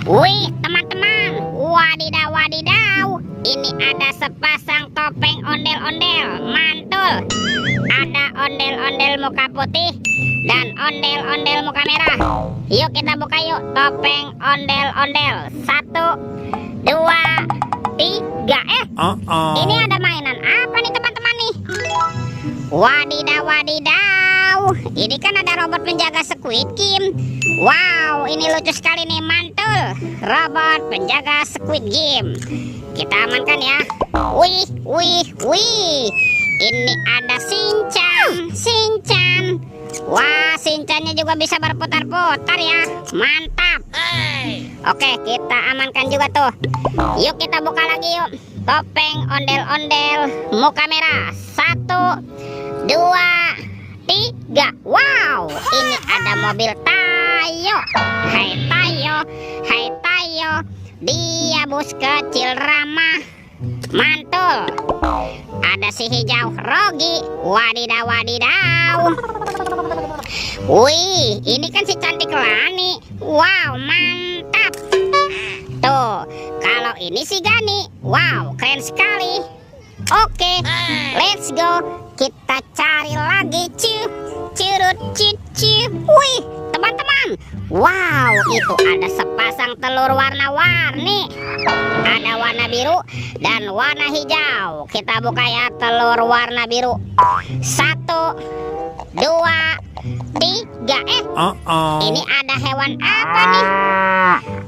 Wih, teman-teman, wadidaw wadidaw, ini ada sepasang topeng ondel-ondel mantul. Ada ondel-ondel muka putih dan ondel-ondel muka merah. Yuk kita buka yuk topeng ondel-ondel. 1, 2, 3. Ini ada mainan apa nih teman-teman nih? Wadidaw wadidaw, ini kan ada robot penjaga Squid Game. Wow, ini lucu sekali nih, mantul. Robot penjaga Squid Game. Kita amankan ya. Wih, wih, wih. Ini ada Shinchan. Wah, Shinchannya juga bisa berputar-putar ya. Mantap. Oke, kita amankan juga tuh. Yuk kita buka lagi yuk. Topeng ondel-ondel muka merah. 1, 2, 3. Wow, ini ada mobil Tayo. Hai Tayo, dia bus kecil ramah. Mantul. Ada si hijau Rogi. Wadidaw wadidaw. Wih, ini kan si cantik Lani. Wow, mantap. Tuh, kalau ini si Gani. Wow, keren sekali. Oke, let's go. Kita cari lagi curut. Wih, teman-teman. Wow, itu ada sepasang telur warna-warni. Ada warna biru dan warna hijau. Kita buka ya telur warna biru. 1, 2, 3. Ini ada hewan apa nih?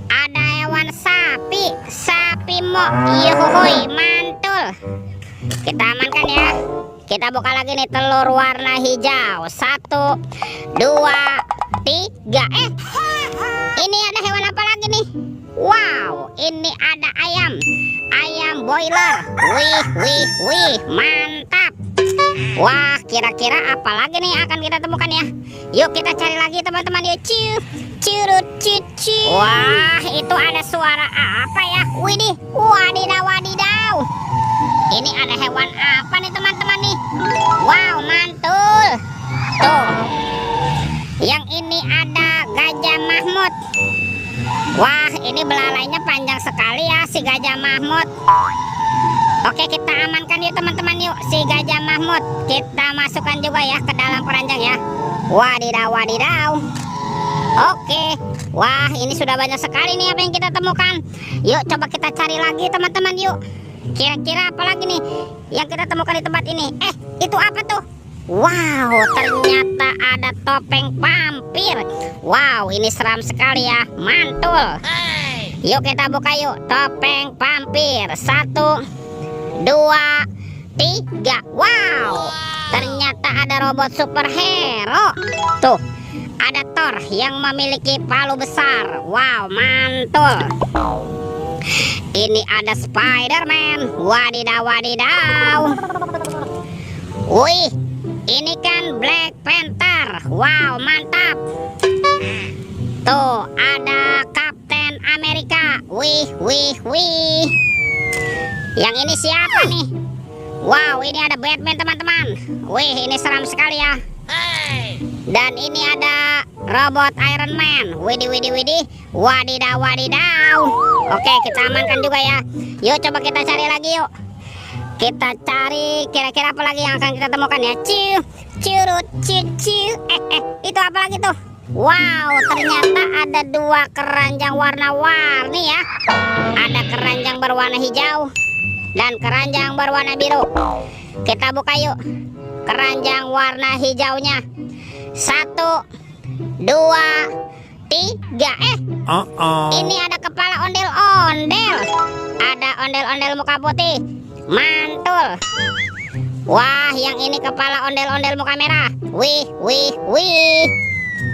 Ada hewan sapi. Sapi mo. Yuhuy, mantul. Kita amankan ya. Kita buka lagi nih telur warna hijau. 1, 2, 3. Ini ada hewan apa lagi nih? Wow, ini ada ayam boiler. Wih, mantap. Wah, kira-kira apa lagi nih akan kita temukan ya? Yuk kita cari lagi teman-teman. Yuk, curut. Wah, itu ada suara apa ya? Widih, wadidaw. Ini ada hewan apa nih teman-teman nih? Wow, mantul. Tuh, yang ini ada Gajah Mahmud. Wah, ini belalainya panjang sekali ya si Gajah Mahmud. Oke, kita amankan yuk teman-teman yuk si Gajah Mahmud. Kita masukkan juga ya ke dalam keranjang ya. Wadidaw wadidaw. Oke. Wah, ini sudah banyak sekali nih apa yang kita temukan. Yuk coba kita cari lagi teman-teman yuk. Kira-kira apa lagi nih yang kita temukan di tempat ini? Itu apa tuh? Wow, ternyata ada topeng vampir. Wow, ini seram sekali ya. Mantul. Yuk kita buka yuk topeng vampir. 1, 2, 3. Wow, ternyata ada robot superhero. Tuh, ada Thor yang memiliki palu besar. Wow, mantul. Ini ada Spider-Man. Wadidaw wadidaw. Wih, ini kan Black Panther. Wow, mantap. Tuh, ada Captain America. Wih. Yang ini siapa nih? Wow, ini ada Batman teman-teman. Wih, ini seram sekali ya. Dan ini ada robot Iron Man. Widih. Wadidaw wadidaw. Oke, kita amankan juga ya. Yuk coba kita cari lagi yuk. Kita cari kira-kira apa lagi yang akan kita temukan ya. Curut. Itu apa lagi tuh? Wow, ternyata ada 2 keranjang warna-warni ya. Ada keranjang berwarna hijau dan keranjang berwarna biru. Kita buka yuk keranjang warna hijaunya. 1, 2, 3. Ini ada kepala ondel-ondel. Ada ondel-ondel muka putih. Mantul. Wah, yang ini kepala ondel-ondel muka merah. Wih.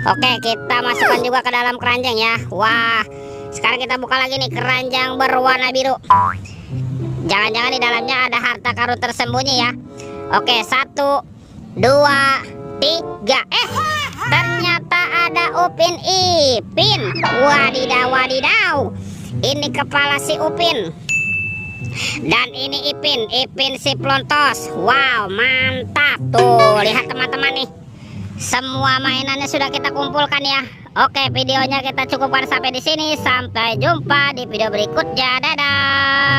Oke, kita masukkan juga ke dalam keranjang ya. Wah, sekarang kita buka lagi nih keranjang berwarna biru. Jangan-jangan di dalamnya ada harta karun tersembunyi ya. Oke, 1, 2, 3. Ternyata ada Upin Ipin. Wadidaw. Ini kepala si Upin. Dan ini Ipin si Plontos. Wow, mantap. Tuh, lihat teman-teman nih. Semua mainannya sudah kita kumpulkan ya. Oke, videonya kita cukupkan sampai di sini. Sampai jumpa di video berikutnya. Dadah.